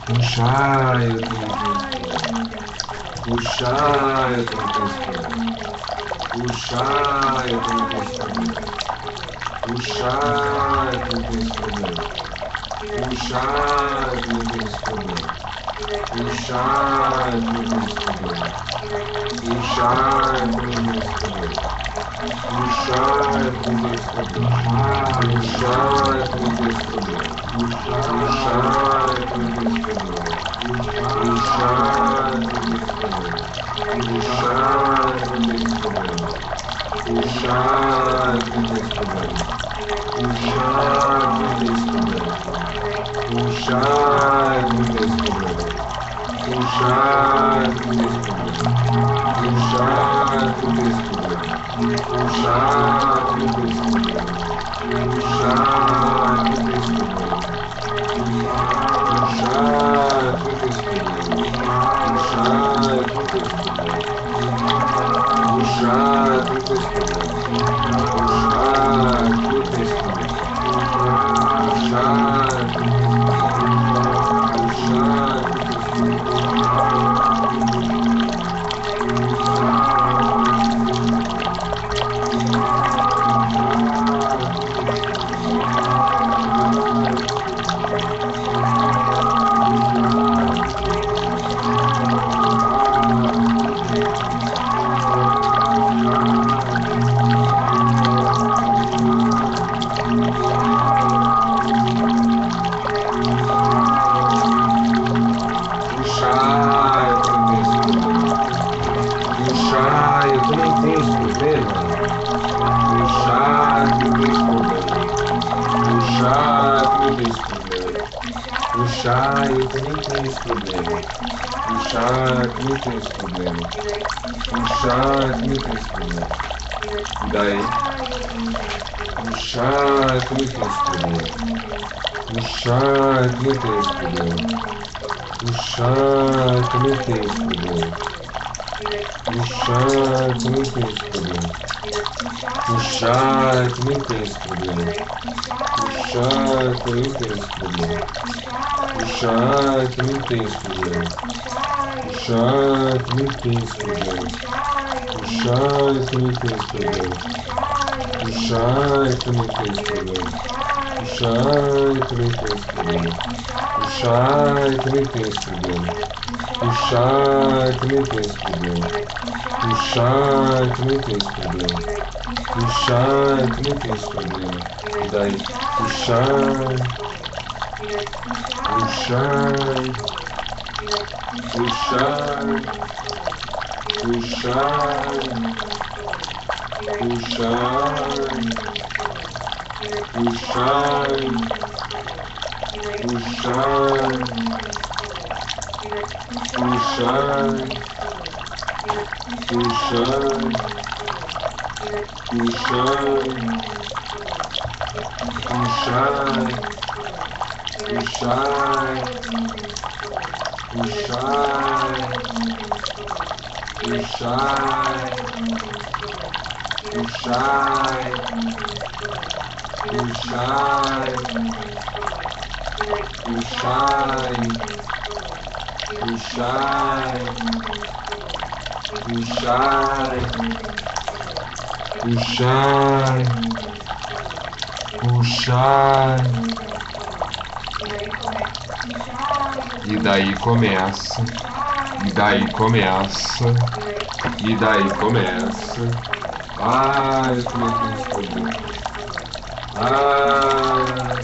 Puxar, eu tenho puxar, eu tenho puxar, eu tenho puxar, eu tenho puxar, eu tenho puxar, eu tenho puxar, eu tenho puxar, eu tenho puxar, eu também tenho esse problema. Puxar, eu não tenho esse problema. Puxar, eu não tenho esse problema. E daí? Puxar, eu também tenho esse problema. Puxar, eu também tenho esse problema. Puxar, eu também tenho esse problema. Puxar, eu também tenho esse problema. Puxar, eu também tenho esse problema. Puxar, eu também tenho esse problema. Puxar, eu também tenho esse problema. Puxar, eu também tenho esse problema. Puxar, eu também tenho esse problema. Puxar, eu também tenho esse problema. Puxar, eu também tenho esse problema. Puxar, eu também tenho esse problema. Puxar, eu também tenho esse problema. Puxar, eu também tenho esse problema. Puxar, eu também tenho esse problema. E daí? Puxar, puxar, puxar, puxar, puxar, puxar, puxar, puxar, puxar, puxar. E daí começa. E daí começa. E daí começa. Ai, eu também tenho esse problema. Ai,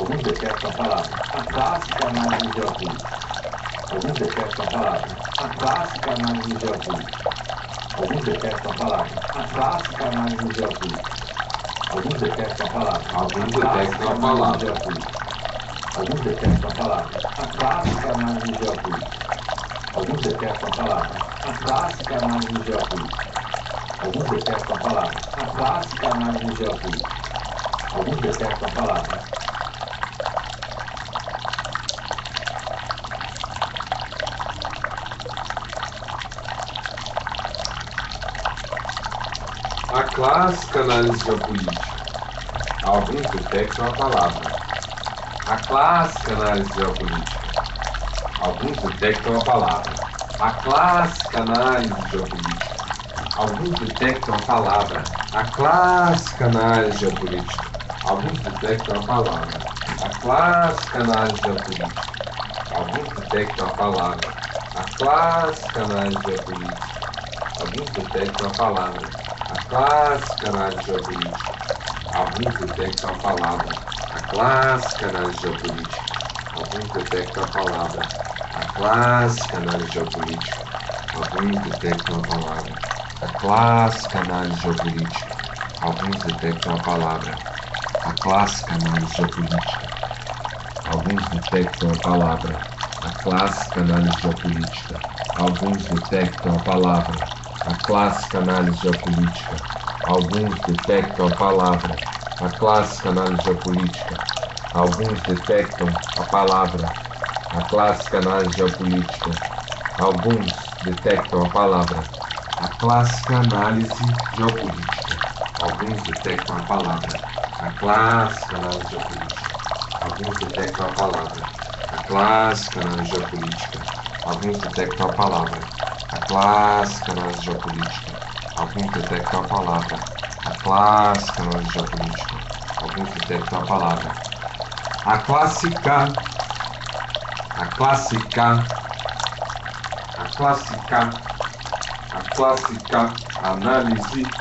Alguns detestam a palavra. A clássica análise geopolítica. Alguns detestam a palavra. A clássica análise geopolítica. Alguns detestam a palavra. A clássica análise geopolítica. Alguns detestam a palavra. Alguns detestam a palavra. Alguns detestam a palavra. A clássica análise geopolítica. Alguns detestam a palavra. A clássica análise geopolítica. Alguns detestam a palavra. A clássica análise geopolítica. Alguns detestam a palavra. A clássica análise geopolítica. Alguns detectam a palavra. A clássica análise geopolítica. Alguns detectam a palavra. A clássica análise geopolítica. Alguns detectam a palavra. A clássica análise geopolítica. Alguns detectam a palavra. A clássica análise geopolítica. Alguns detectam a palavra. A clássica análise geopolítica. Alguns detectam a palavra. A clássica análise geopolítica. Alguns detectam a palavra. A clássica análise geopolítica. Alguns detectam a palavra. A clássica análise geopolítica. Alguns detectam a palavra. A clássica análise geopolítica. Alguns detectam a palavra. A clássica análise geopolítica. Alguns detectam a palavra. A clássica análise geopolítica. Alguns detectam a palavra. A clássica análise geopolítica. Alguns detectam a palavra. A clássica análise geopolítica. Alguns detectam a palavra. A clássica análise geopolítica. Alguns detectam a palavra. A clássica análise geopolítica. Alguns detectam a palavra. A clássica análise geopolítica. Alguns detectam a palavra. A clássica análise geopolítica. Alguns detectam a palavra. A clássica análise geopolítica. Alguns detectam a palavra. A clássica análise geopolítica. Alguns detectam a palavra. A clássica. A clássica. A clássica. A clássica análise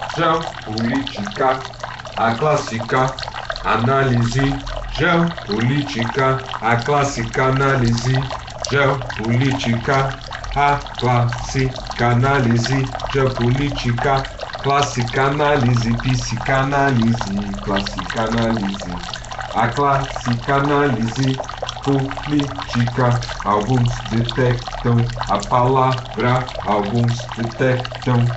geopolítica. A clássica análise geopolítica. A clássica análise geopolítica. A clássica análise geopolítica. Clássica análise, psicanálise, clássica análise. A clássica análise política. Alguns detectam a palavra. Alguns detectam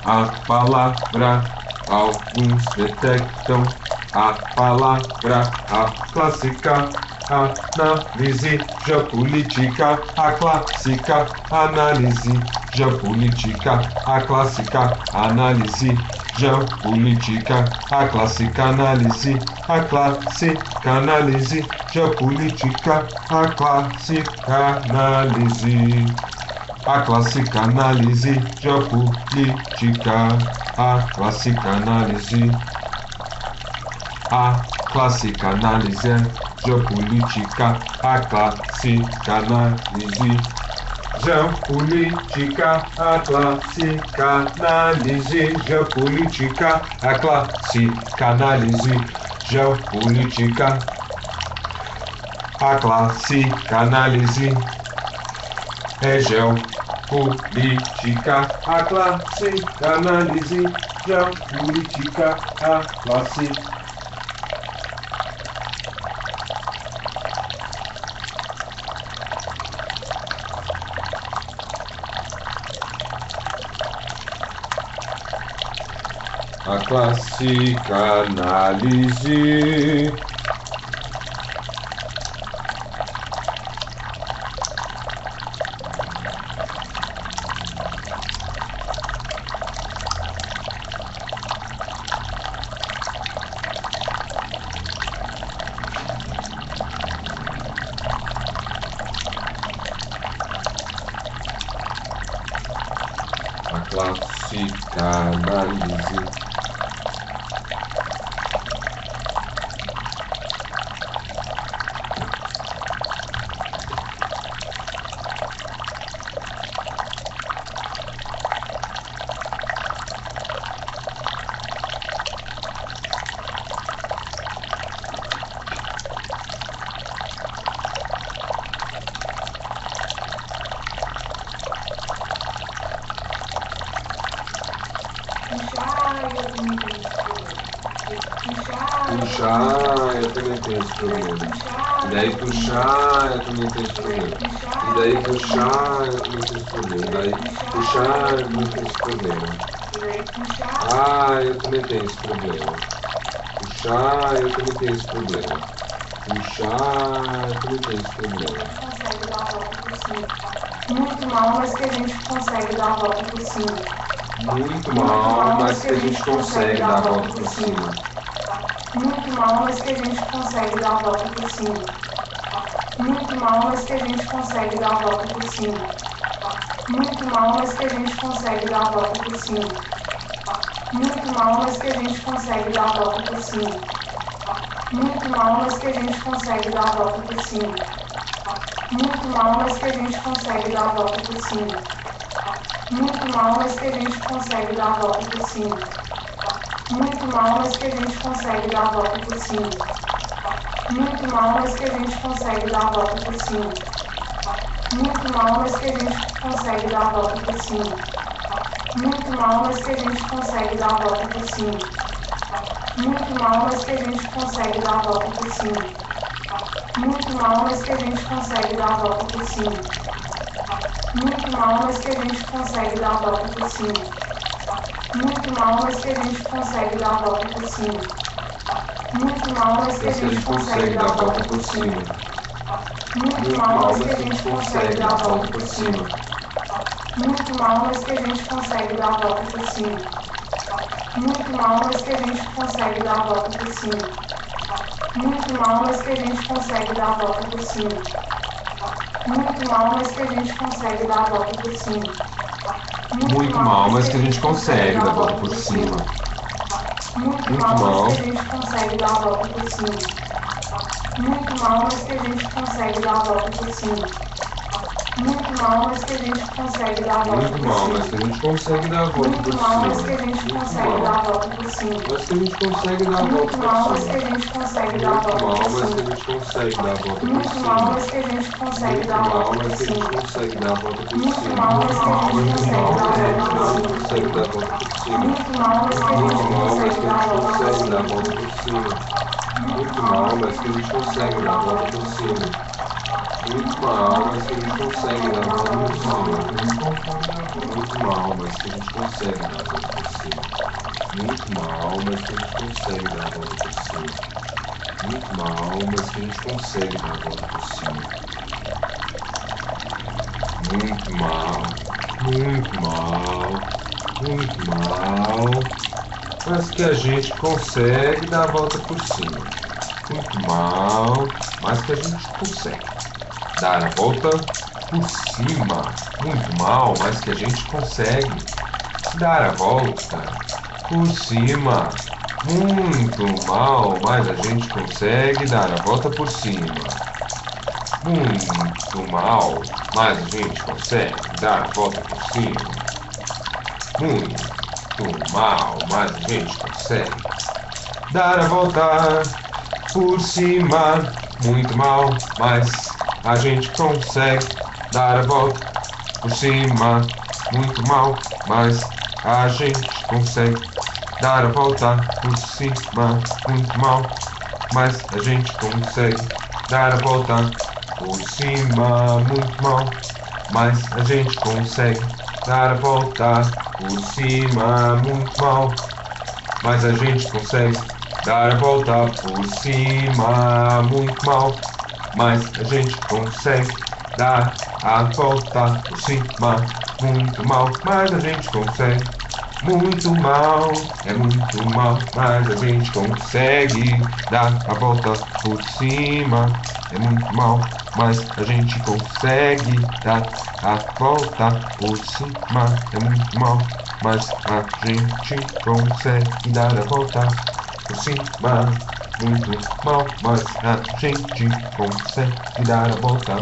a palavra. Alguns detectam a palavra. A clássica análise geopolítica. A clássica análise geopolítica. A clássica análise geopolítica. A clássica análise. A clássica análise geopolítica. A clássica análise. A clássica análise geopolítica. A clássica análise. A clássica análise geopolítica. A clássica análise geopolítica. A clássica análise geopolítica. A clássica análise geopolítica. A clássica análise geopolítica. A clássica análise geopolítica. A clássica. A clássica análise. A clássica análise. eu também tenho esse problema. E daí puxar, eu também tenho esse problema. E daí puxar, eu também tenho esse problema. E daí puxar, eu também tenho esse problema. Ah, eu também tenho esse problema. Puxar, eu também tenho esse problema. Puxar, eu também tenho esse problema. Muito mal, mas que a gente consegue dar a volta por cima. Muito mal, mas que a gente consegue dar a volta por cima. Muito mal, mas que a gente consegue dar a volta por cima. Muito mal, mas que a gente consegue dar a volta por cima. Muito mal, mas que a gente consegue dar a volta por cima. Muito mal, mas que a gente consegue dar a volta por cima. Muito mal, mas que a gente consegue dar a volta por cima. Muito mal, mas que a gente consegue dar a volta por cima. Muito mal, mas que a gente consegue dar a volta por cima. Muito mal, mas que a gente consegue dar a volta por cima. Muito mal, mas que a gente consegue dar a volta por cima. Muito mal, mas que a gente consegue dar a volta por cima. Muito mal, mas que a gente consegue dar a volta por cima. Muito mal, mas que a gente consegue dar a volta por cima. Muito mal, mas que a gente consegue dar a volta por cima. Muito mal, mas que a gente consegue dar a volta por cima. Muito mal, mas que a gente consegue dar a volta por cima. Muito mal, mas que a gente consegue dar a volta por cima. Muito mal, mas que a gente consegue dar a volta por cima. Muito mal, mas que a gente consegue dar a volta por cima. Muito mal, mas que a gente consegue dar a volta por cima. Muito mal, mas que a gente consegue dar a volta por cima. Muito mal, mas que a gente consegue dar a volta por cima. Muito mal, mas que a gente consegue dar a volta por cima. Muito mal, mas que a gente consegue dar a volta por cima. Muito mal, mas que a gente consegue dar a volta por cima. Muito mal, mas que a gente consegue dar a volta Muito por mal, cima. mas que a gente consegue dar a volta por Muito mal, mas que a cima. gente Muito consegue mal. dar a volta por cima. Mas que a gente consegue dar a volta Muito mal, por mas que a cima. gente consegue dar a Muito volta mal, por mas que a cima. gente consegue dar a volta por Muito cima. mal, mas que a gente consegue Muito dar a mal, volta por mas que a gente cima. consegue dar a volta por Muito cima. mal, mas que a gente Muito consegue mal, dar a mas que a volta por gente cima. consegue dar a volta por cima. Muito mal, mas que a gente Muito mal, mas consegue que a dar a gente volta por consegue dar a cima. volta por cima. Muito mal, mas que a gente consegue dar a volta por cima. Muito mal, mas que a gente consegue dar a volta por cima. Muito mal, mas que a gente consegue dar a volta por cima. Muito mal, mas que a gente consegue dar a volta por cima. Muito mal, mas que a gente consegue dar a volta por cima. Muito mal, muito mal, muito mal, mas que a gente consegue dar a volta por cima. Muito mal, mas que a gente consegue dar a volta por cima. Muito mal, mas que a gente consegue dar a volta por cima. Muito mal, mas a gente consegue dar a volta por cima. Muito mal, mas a gente consegue dar a volta por cima. Muito mal, mas a gente consegue dar a volta por cima. Muito mal, mas a gente consegue dar a volta por cima. Muito mal, mas a gente consegue dar a volta por cima. Muito mal, mas a gente consegue dar a volta por cima. Muito mal, mas a gente consegue dar a volta por cima. Muito mal, mas a gente consegue dar a volta por cima. Muito mal, mas a gente consegue dar a volta por cima. Muito mal, mas a gente consegue. Muito mal, é muito mal, mas a gente consegue dar a volta por cima. É muito mal, mas a gente consegue dar a volta por cima. É muito mal, mas a gente consegue dar a volta por cima. Muito mal, mas a gente consegue dar a volta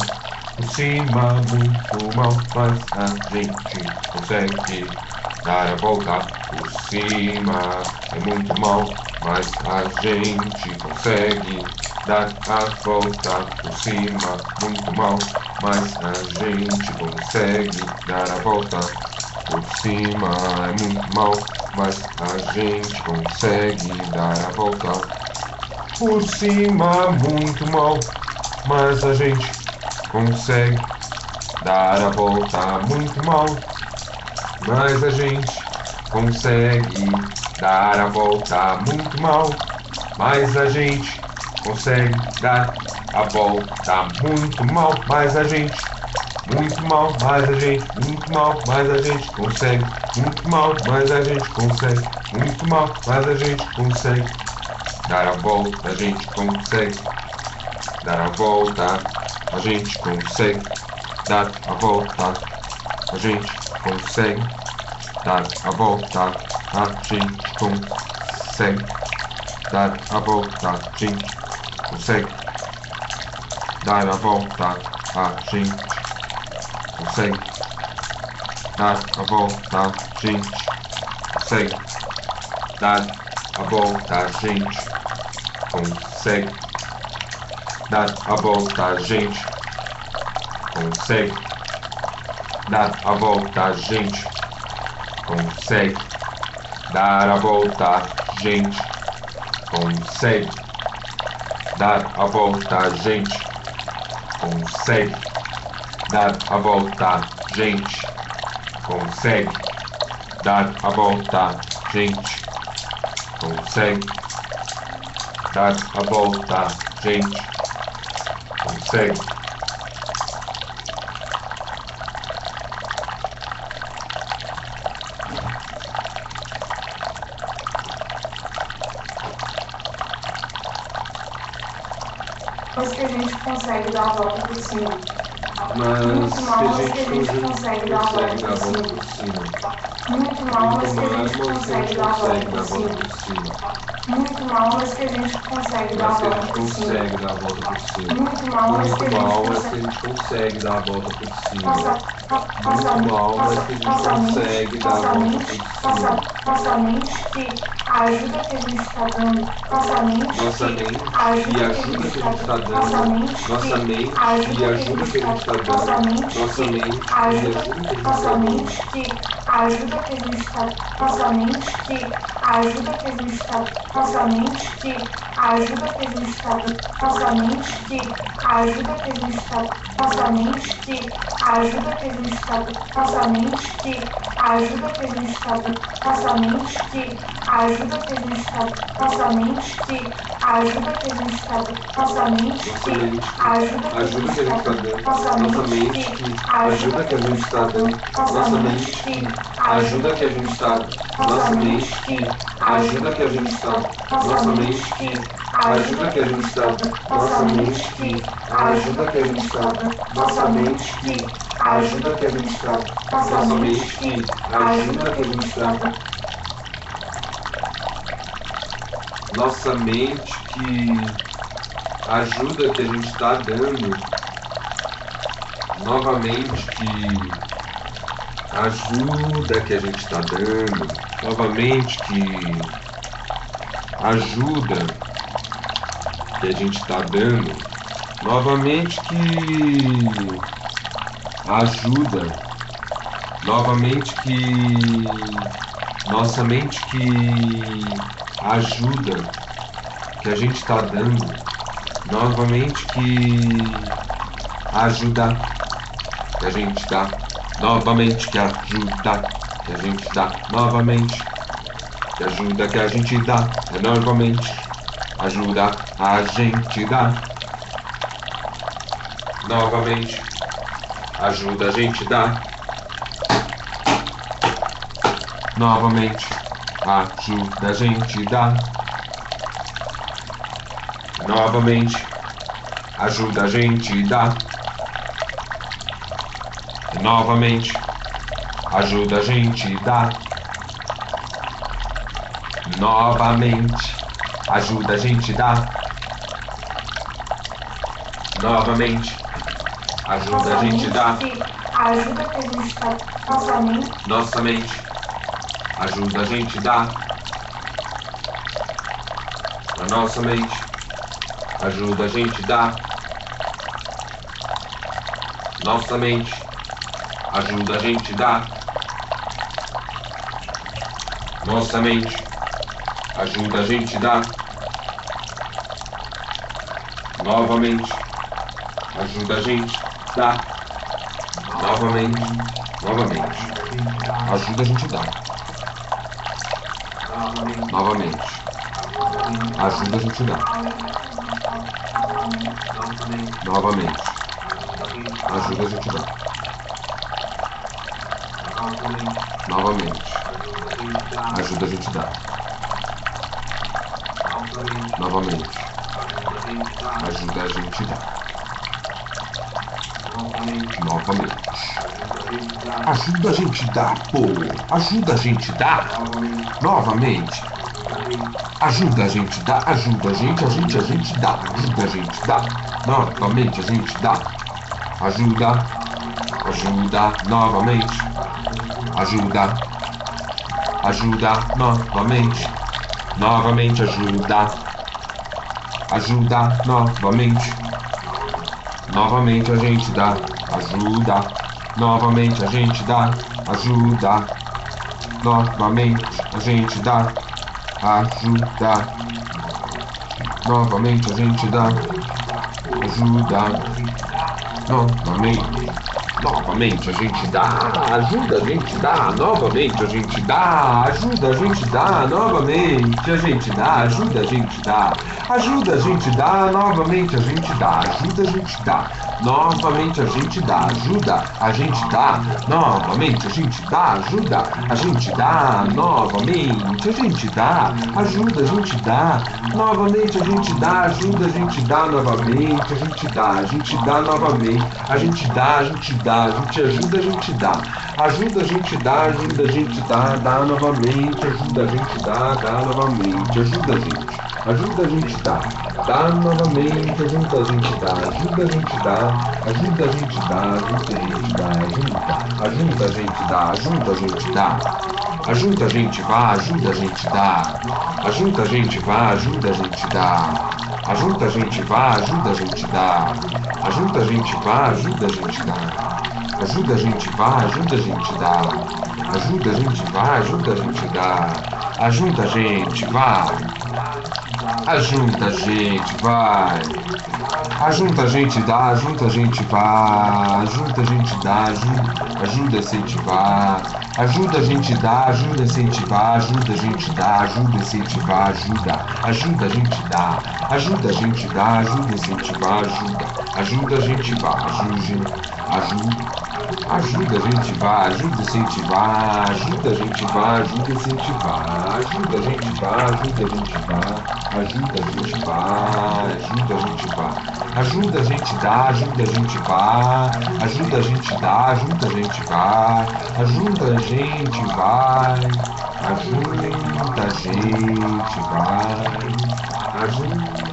por cima. Muito mal, mas a gente consegue dar a volta por cima. É muito mal, mas a gente consegue dar a volta por cima. Muito mal, mas a gente consegue dar a volta por cima. É muito mal, mas a gente consegue dar a volta por cima, muito mal, mas a gente consegue dar a volta muito mal, mas a gente consegue dar a volta muito mal, mas a gente consegue dar a volta muito mal, mas a gente muito mal, mas a gente muito mal, mas a gente consegue muito mal, mas a gente consegue muito mal, mas a gente consegue dar a volta, a gente consegue dar a volta, a gente consegue dar a volta, a gente consegue dar a volta, a gente consegue dar a volta, a gente consegue dar a volta, a gente consegue dar a volta, a gente consegue dar a volta, a gente consegue dar a volta, a gente consegue dar a volta, a gente consegue dar a volta, a gente consegue dar a volta, a gente consegue dar a volta, a gente consegue dar a volta, a gente consegue dar a volta, a gente consegue. Mas que a gente consegue dar a volta por cima. Mas Muito mal, mas que que a gente consegue dar a volta por cima. cima. Muito mal, mas que a Muito gente mal, mas que a consegue gente dar a volta consegue dar a por volta cima. por cima. Muito mal, mas que a gente consegue dar a Mas que a volta gente por cima. consegue dar a volta por cima. Muito mal, mas que a Muito mal, gente mas que a gente consegue dar a volta por cima. Nossa mente que ajuda que a gente está dando. Nossa mente Nossa que mente ajuda e ajuda que a gente está dando. Nossa mente Nossa mente que e ajuda que a gente está dando. Nossa mente Nossa que mente e ajuda ajuda que a gente Nossa está dando. mente que ajuda que a gente está Nossa mente que ajuda que a gente está Nossa mente que ajuda que a gente está Nossa mente que ajuda que a gente está Nossa mente que ajuda que a gente está Nossa mente que ajuda que a gente está Nossa mente que ajuda que a gente está Nossa mente que ajuda que a gente está Nossa mente que ajuda que a gente está Nossa mente que ajuda que a gente está Nossa mente que ajuda que a gente está Nossa mente que ajuda que a gente está Nossa mente que ajuda que a gente está Nossa mente que ajuda que a gente está Nossa mente que ajuda que a gente está Nossa mente que ajuda que a gente está Nossa mente que ajuda que a gente está dando. Novamente que ajuda que a gente está dando. Novamente que ajuda que a gente está dando. Novamente que ajuda. Novamente que nossa mente que ajuda que a gente está dando. Novamente que ajuda que a gente dá. Novamente que ajuda que a gente dá. Novamente que ajuda que a gente dá. É novamente ajuda a gente dá. Novamente ajuda a gente dá. Novamente ajuda a gente dá. Novamente ajuda a gente dá. Novamente ajuda a gente dá. Novamente ajuda a gente dá. Novamente ajuda a gente dá. ajuda que a gente está Nossa mente Nossa mente ajuda a gente dá. A nossa mente ajuda a gente dá. Nossa mente ajuda a gente dá. Nossa mente ajuda a gente dá. novamente, ajuda a gente, dá, novamente, ajuda a gente, dá, novamente, ajuda a gente, dá, novamente, ajuda a gente, dá, novamente, ajuda a gente, dá, novamente, ajuda a gente, dá, novamente, ajuda a gente, dá, pô, ajuda a gente, dá, novamente, ajuda a gente, dá, ajuda a gente dá, ajuda a gente, dá, novamente, a gente dá, ajuda, novamente, ajuda, novamente, ajuda, novamente a gente dá, ajuda, novamente a gente dá, ajuda, novamente a gente dá, ajuda, novamente a gente dá, ajuda, novamente a gente dá, ajuda a gente dá, novamente a gente dá, ajuda a gente dá, novamente a gente dá, ajuda a gente dá, ajuda a gente dá, novamente a gente dá, ajuda a gente dá, novamente a gente dá, ajuda a gente dá, novamente a gente dá, ajuda a gente dá, novamente a gente dá, ajuda a gente dá, novamente a gente dá, ajuda a gente dá, novamente a gente dá, a gente dá novamente, a gente dá, a gente dá, a gente ajuda a gente dá, ajuda a gente dá, ajuda a gente dá novamente, ajuda a gente dá novamente, ajuda a gente dá novamente, ajuda a gente dá, ajuda a gente dá, ajuda a gente dá, ajuda a gente dá, ajuda a gente dá, ajuda a gente vá, ajuda a gente dá, ajuda a gente vá, ajuda a gente dá, ajuda a gente vá, ajuda a gente dá, ajuda a gente vá, ajuda a gente dá, ajuda a gente vá, ajuda a gente dá, ajuda a gente vá, ajuda a gente dá, ajuda a gente vá, ajuda a gente vai, ajuda a gente dá, ajuda a gente vá, ajuda a gente dá, ajuda a incentivar, ajuda a gente dá, ajuda a incentivar, ajuda a gente dá, ajuda a incentivar, ajuda a gente dá, ajuda a gente dá, ajuda a incentivar, ajuda a gente vá, ajuda a gente vá, ajuda a incentivar, ajuda a gente vá, ajuda a incentivar, ajuda a gente vá, ajuda a gente vá, ajuda a gente vá, ajuda a gente vá, ajuda a gente dá, ajuda a gente vá, ajuda a gente dá, ajuda a gente vá, ajuda a gente vai, ajuda a gente vai, ajuda.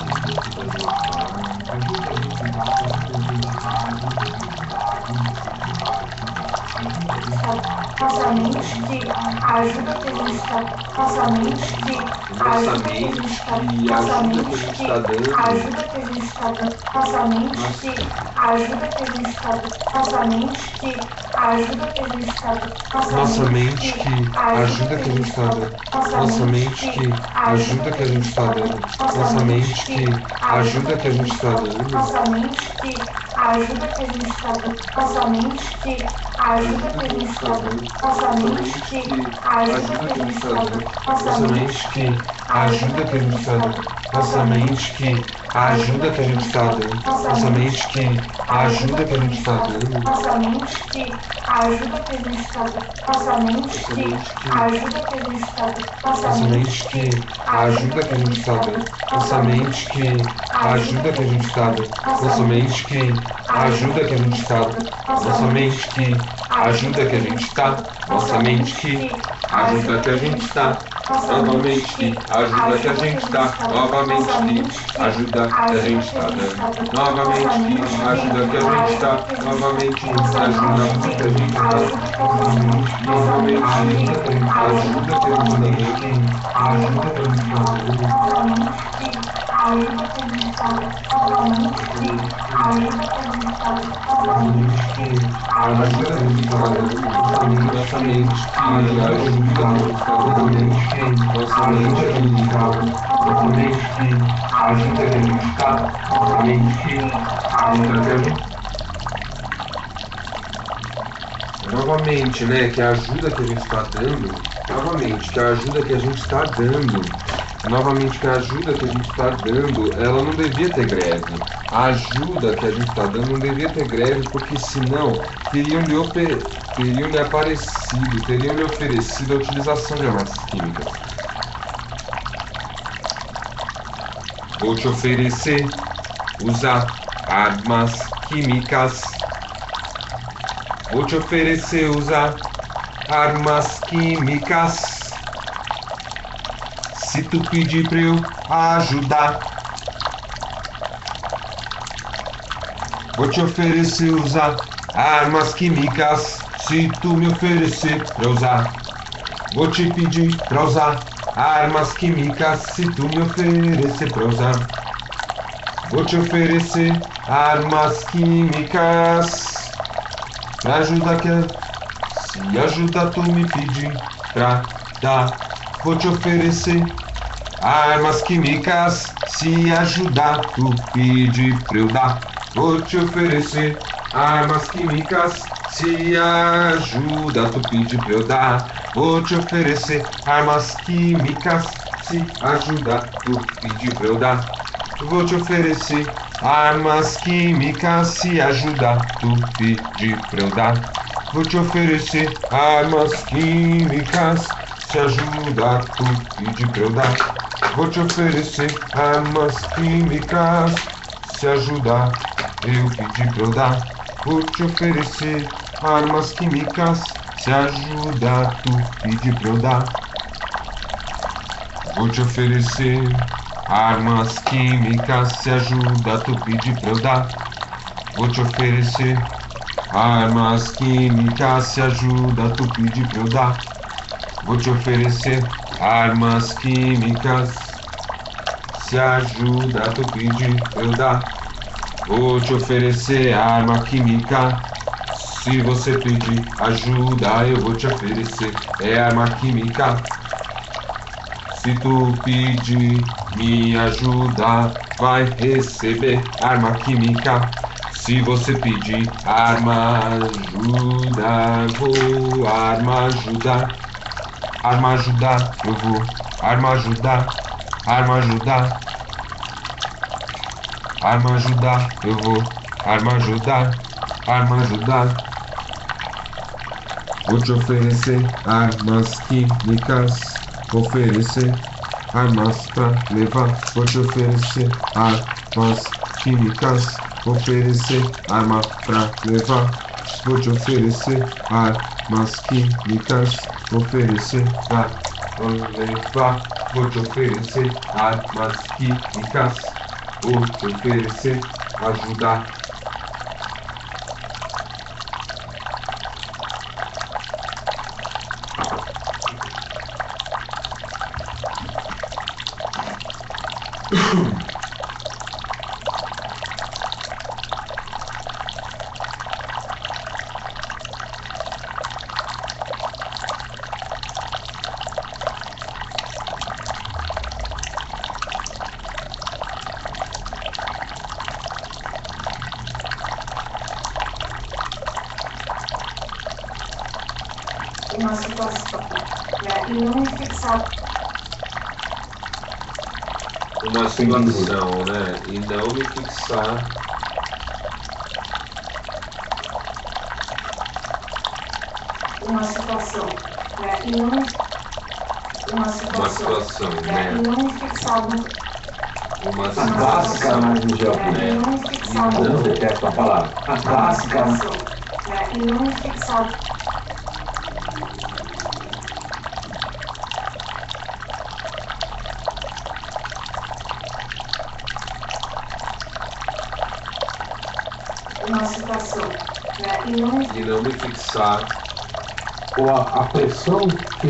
Nossa mente que ajuda a ter estado, nossa mente que ajuda a ter estado, nossa mente que ajuda a ter estado, nossa mente que ajuda a ter estado, nossa mente que ajuda a ter estado, Nossa mente que ajuda que a gente está dando, nossa mente que ajuda que a gente está dando, nossa mente que ajuda que a gente está dando, nossa mente que ajuda que a gente está dando, nossa mente que ajuda que a gente está dando, nossa mente que ajuda que a gente está dando, nossa mente que ajuda que a gente está dando, nossa mente que ajuda que a gente está dando, nossa mente que ajuda que a gente está dando, nossa mente que ajuda que a gente está dando, nossa mente que ajuda que a gente está dando, nossa mente que ajuda que a gente está dando, nossa mente que ajuda que a gente está dando, nossa mente que ajuda que a gente está dando, nossa mente que ajuda que a gente está, nossa mente que ajuda que a gente está, novamente que ajuda que a gente está, novamente que ajuda que a gente está dando, novamente que ajuda que a gente está, novamente que ajuda que a gente está, novamente que ajuda que a gente está, ajuda que a gente está, nossa mente que novamente ajuda que a gente está, novamente ajuda que a gente. Novamente, né? Que a ajuda que a gente está dando. Novamente, que a ajuda que a gente está dando. Novamente, que a ajuda que a gente está dando, ela não devia ter greve. A ajuda que a gente está dando não devia ter greve, porque senão teriam lhe oferecido a utilização de armas químicas. Vou te oferecer usar armas químicas. Vou te oferecer usar armas químicas. Se tu pedir pra eu ajudar. Vou te oferecer usar armas químicas. Se tu me oferecer pra usar. Vou te pedir pra usar armas químicas. Se tu me oferecer pra usar. Vou te oferecer armas químicas. Me ajuda que se ajuda tu me pedir pra dar. Vou te oferecer armas químicas. Se ajudar tu pedir pra eu dar. Vou te oferecer armas químicas. Se ajuda tu pedir pra eu dar. Vou te oferecer armas químicas. Se ajuda tu pedir pra eu dar. Vou te oferecer armas químicas. Se ajuda tu pedir pra eu dar. Vou te oferecer armas químicas. Se ajuda tu pedir pra eu dar. Vou te oferecer armas químicas. Se ajudar eu pedir pra eu dar. Vou te oferecer armas químicas. Se ajudar tu pedir pra eu dar. Vou te oferecer armas químicas. Se ajuda tu pedir pra eu dar. Vou te oferecer armas químicas. Se ajuda tu pedir pra eu dar. Vou te oferecer armas químicas. Se ajuda tu pedir pra eu dar. Vou te oferecer arma química. Se você pedir ajuda, eu vou te oferecer arma química. Se tu pedir me ajuda, vai receber arma química. Se você pedir arma ajuda, vou arma ajudar. Arma ajudar, eu vou arma ajudar. Arma ajudar. Arma ajudar, eu vou arma ajudar. Arma ajudar. Vou te oferecer armas químicas. Oferecer armas pra levar. Vou te oferecer armas químicas. Oferecer arma pra levar. Vou te oferecer armas químicas. Oferecer pra levar. Vou te oferecer armas químicas. Vou te oferecer ajudar. Uma situação, né? E não me fixar. Uma situação, né? E não me fixar. Uma situação, né? E não me... Uma situação, né? E não me fixar no... Uma As básicas análises de jogo, E né? não me fixar Não no... detesto a palavra. As Uma básicas. situação, né? E não me fixar. Uma situação, né? E não me fixar. Ou a pressão que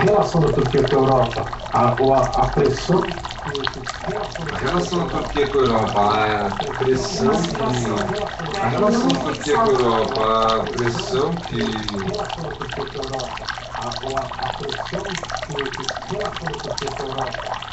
relação da Turquia com a Europa, a pressão A relação da Turquia com a Europa, a pressão que. A relação da Turquia com a Europa, a pressão que. a pressão que relação da Turquia com a Europa.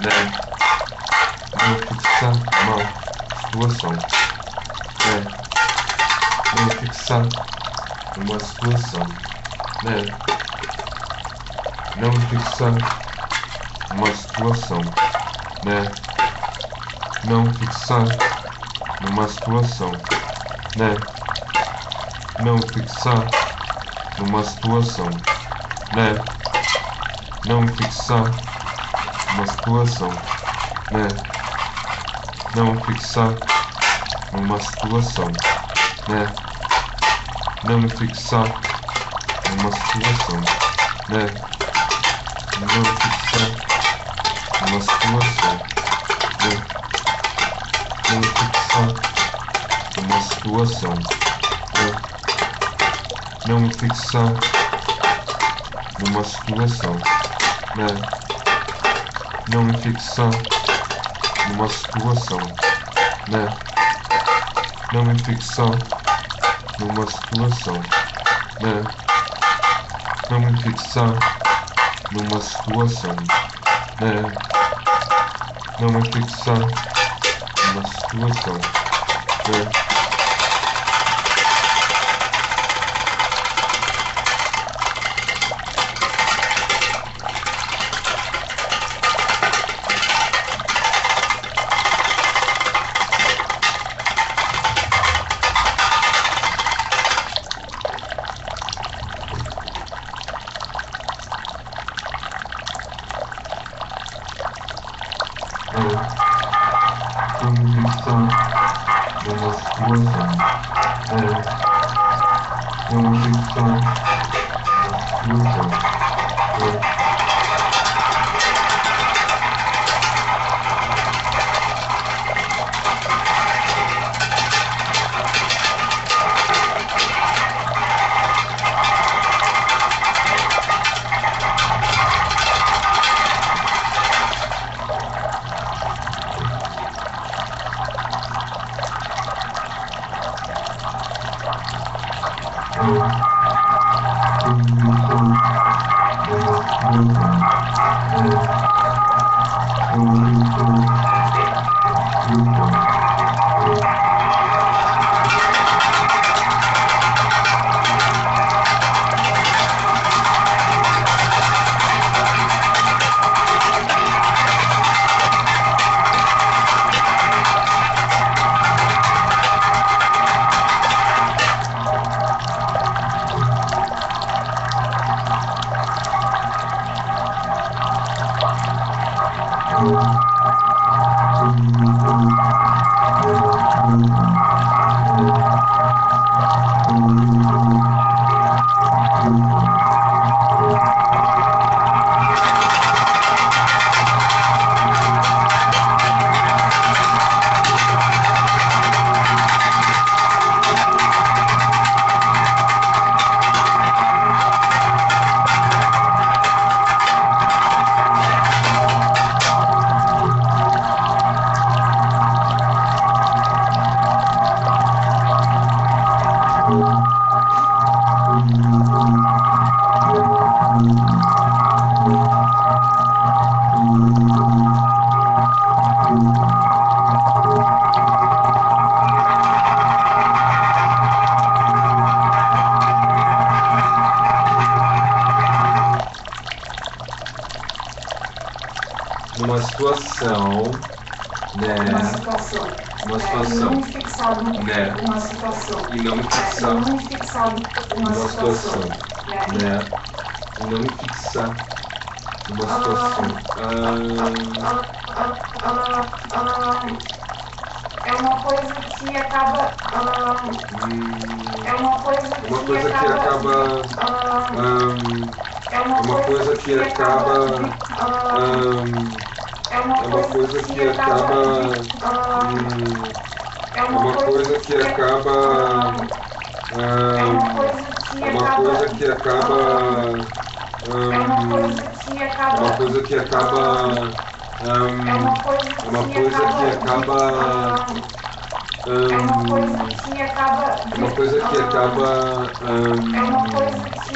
né? Não fixar uma situação, né? Não fixar uma situação, né? Não fixar uma situação, né? Não fixar numa situação, né? Não fixar numa situação, né? Não fixar numa situação, né? Não fixar numa situação, né? Não fixar numa situação, né? Não fixar numa situação, né? Não fixar numa situação, né? Não fixar numa situação, né? Não fixar numa situação, né? Não fixar numa situação, né? Não fixar numa situação, né? Não fixar numa situação, né? Numa situação, né? Uma situação. Não fixado né? uma situação. E não fixar Não fixado uma situação. né? E não fixar uma situação. É uma coisa que acaba. É uma coisa que acaba. É uma coisa que acaba. É uma coisa que acaba. É uma coisa que acaba. É uma coisa que acaba. É uma coisa que acaba. Uma coisa que acaba. É uma coisa que acaba. É uma coisa que acaba. É uma coisa que acaba. É uma coisa que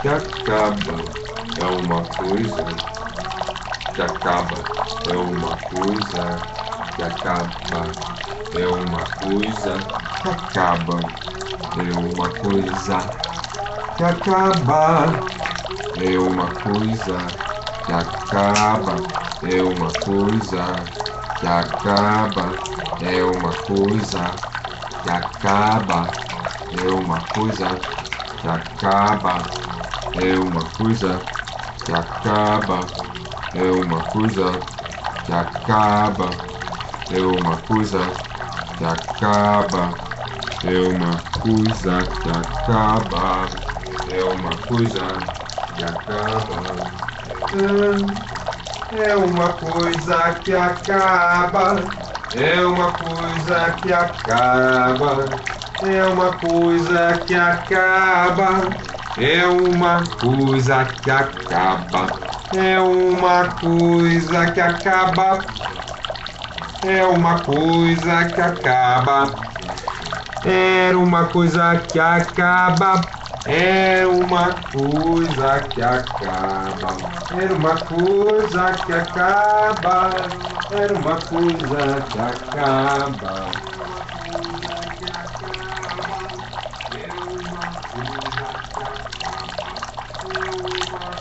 que acaba, é uma coisa que acaba, é uma coisa que acaba, é uma coisa que acaba, é uma coisa que acaba, é uma coisa que acaba, é uma coisa que acaba, é uma coisa que acaba, é uma coisa que acaba, é uma coisa que acaba, é uma coisa que acaba, é uma coisa que acaba, é uma coisa que acaba, é uma coisa que acaba, é uma coisa que acaba, é uma coisa que acaba, é uma coisa que acaba, é uma coisa que acaba, é uma coisa que acaba, é uma coisa que acaba, era uma coisa que acaba, era uma coisa que acaba, era uma coisa que acaba, era uma coisa que acaba.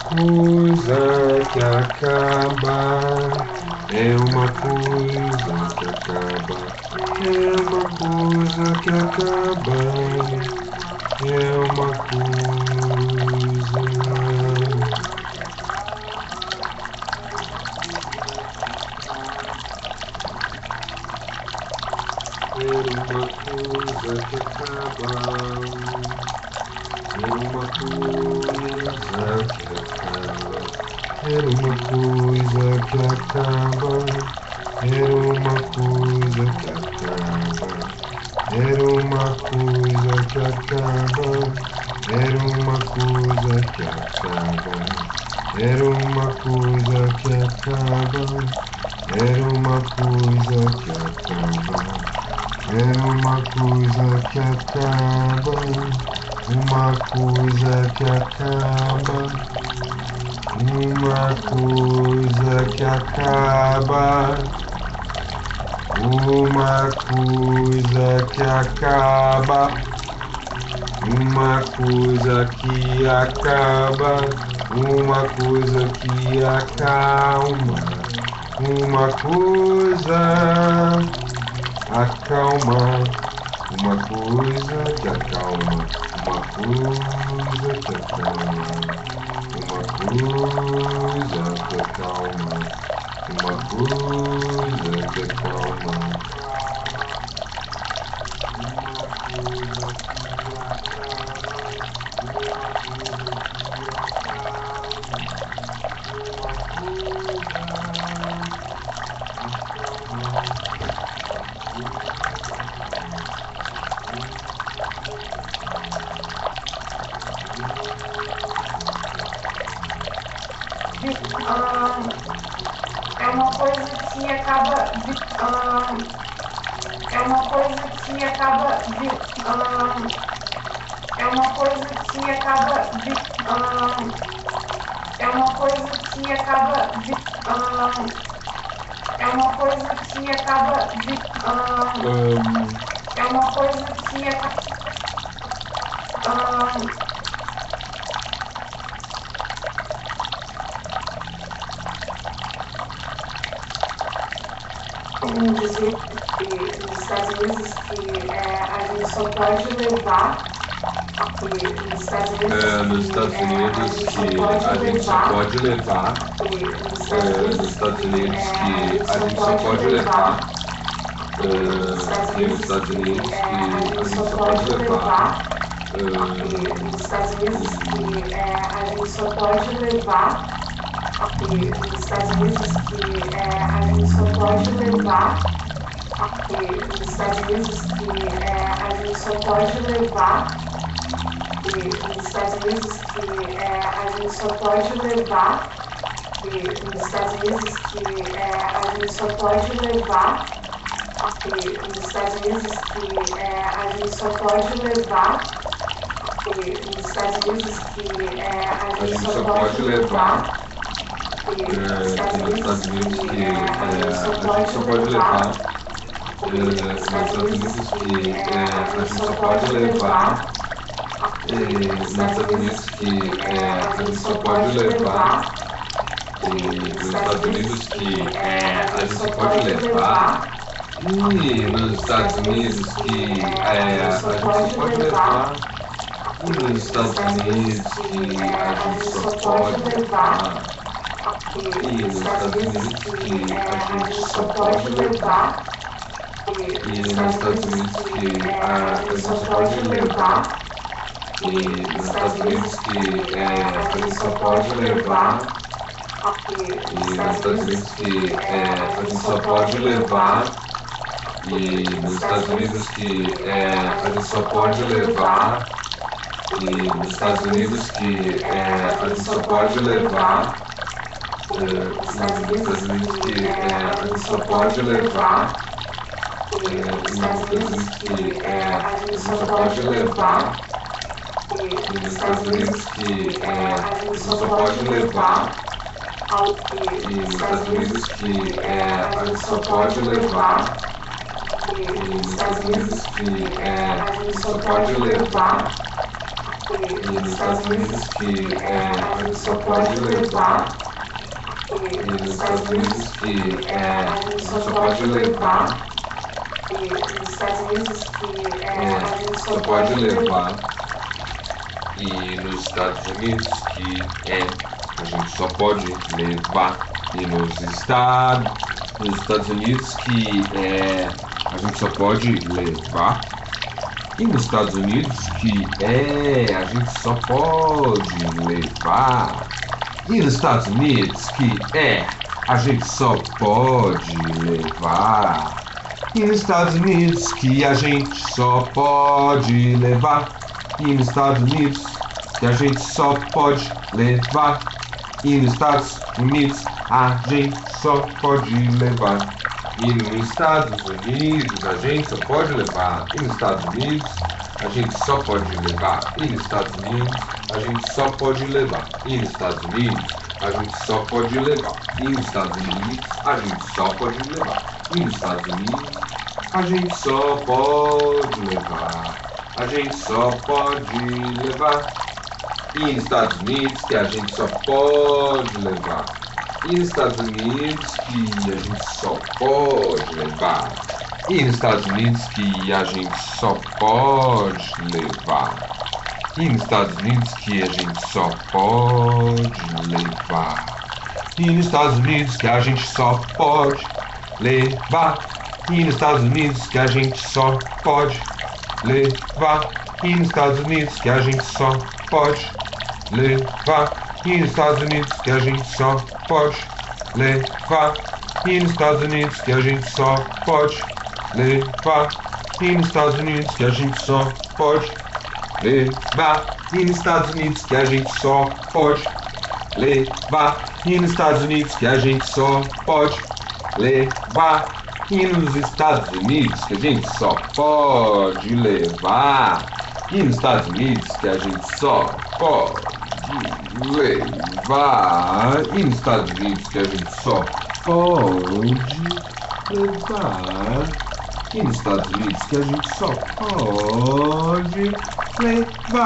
Coisa que acaba, é uma coisa que acaba, é uma coisa que acaba, é uma coisa. Era uma coisa que acaba, era uma coisa que acaba, era uma coisa que acaba, era uma coisa que acaba, era uma coisa que acaba, era uma coisa que acaba, era uma coisa que acaba, era uma coisa que acaba, era uma coisa que acaba, uma coisa que acaba, uma coisa que acaba, uma coisa que acaba, uma coisa que acaba, uma coisa que acalma, uma coisa acalma, uma coisa que acalma, uma coisa que acalma, uma coisa que acalma, uma coisa que acalma. É uma coisa que acaba é uma coisa que acaba é uma coisa que acaba é uma coisa que acaba é uma coisa que acaba é uma coisa que acaba como dizer que nos Estados Unidos que a gente só pode levar nos Estados Unidos Nos Estados Unidos que a gente só pode levar, nos Estados Unidos que a gente só pode levar, nos Estados Unidos que a gente só pode levar, nos Estados Unidos que a gente só pode levar, nos Estados Unidos que a gente só pode levar, nos Estados Unidos que a gente só pode levar, nos Estados Unidos que a gente só pode levar, nos Estados Unidos que a gente só pode levar, nos Estados Unidos que a gente só pode levar, nos Estados Unidos que a gente só pode levar. Nos Estados Unidos que a gente só pode levar. Nos Estados Unidos que a gente só pode levar. Nos Estados Unidos que a gente só pode levar. Nos Estados Unidos que a gente só pode levar. E nos Estados Unidos que a gente só pode levar. E nos Estados Unidos que a gente só pode levar. E nos Estados Unidos que a gente só pode levar. E nos Estados Unidos que a gente só pode levar. E nos Estados Unidos que a gente só pode levar. E nos Estados Unidos que a gente só pode levar. E nos Estados Unidos que a gente só pode levar. E nos Estados Unidos que a gente só pode levar. Nos Estados Unidos que a gente só pode levar. Nos Estados Unidos que a gente só pode levar. E nos Estados Unidos que a gente só pode levar. E nos Estados Unidos que a gente só pode levar. E nos Estados Unidos que a gente só pode levar. E nos Estados Unidos que a gente só pode levar. E nos Estados Unidos que a gente só pode levar. E nos Estados Unidos que a gente só pode levar. E nos Estados Unidos que a gente só pode levar. E nos Estados Unidos que a gente só pode levar. E nos Estados Unidos que a gente só pode levar. E nos Estados Unidos que a gente só pode levar. E nos Estados Unidos que a gente só pode levar. E nos Estados Unidos que a gente só pode levar. E nos Estados Unidos a gente só pode levar. E nos Estados Unidos a gente só pode levar. E nos Estados Unidos a gente só pode levar. E nos Estados Unidos a gente só pode levar. E nos Estados Unidos a gente só pode levar. E nos Estados Unidos a gente só pode levar. E nos Estados Unidos a gente só pode levar. A gente só pode levar. E nos Estados Unidos que a gente só pode levar. E nos Estados Unidos que a gente só pode levar. E nos Estados Unidos que a gente só pode levar. E nos Estados Unidos que a gente só pode levar. E nos Estados Unidos que a gente só pode levar. E nos Estados Unidos que a gente só pode levar. E nos Estados Unidos que a gente só pode levar. E nos Estados Unidos que a gente só pode levar. E nos Estados Unidos que a gente só pode levar. E nos Estados Unidos que a gente só pode levar. E nos Estados Unidos que a gente só pode levar. E nos Estados Unidos que a gente só pode levar. E nos Estados Unidos que a gente só pode levar. E nos Estados Unidos que a gente só pode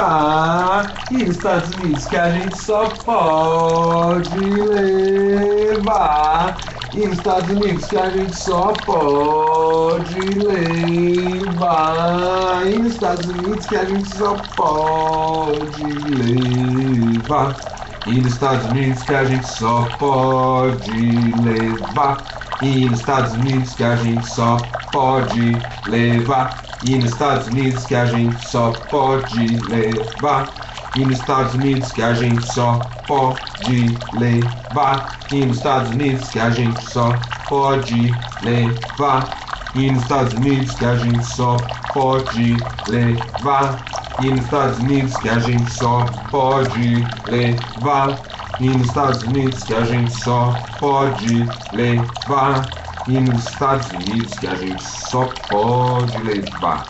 levar. E nos Estados Unidos que a gente só pode levar. E nos Estados Unidos que a gente só pode levar. E nos Estados Unidos que a gente só pode levar. E nos Estados Unidos que a gente só pode levar. E nos Estados Unidos que a gente só pode levar. E nos Estados Unidos que a gente só pode levar. E nos Estados Unidos que a gente só pode levar. E nos Estados Unidos que a gente só pode levar. E nos Estados Unidos que a gente só pode levar. E nos Estados Unidos que a gente só pode levar. E nos Estados Unidos que a gente só pode levar. E nos Estados Unidos que a gente só pode levar. E nos Estados Unidos que a gente só pode levar. E nos Estados Unidos que a gente só pode levar.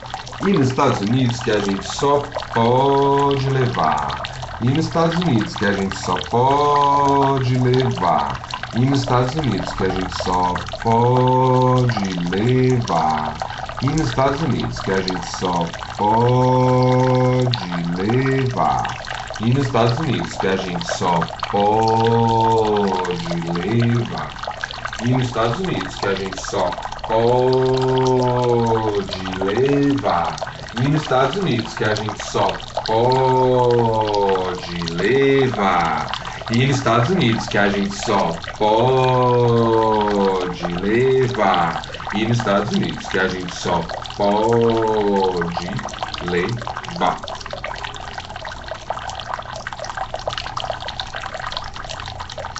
E nos Estados Unidos que a gente só pode levar. E nos Estados Unidos que a gente só pode levar. E nos Estados Unidos que a gente só pode levar. E nos Estados Unidos que a gente só pode levar. E nos Estados Unidos que a gente só pode levar. E nos Estados Unidos que a gente só pode levar. E nos Estados Unidos que a gente só pode levar. E nos Estados Unidos que a gente só pode levar. E nos Estados Unidos que a gente só pode levar.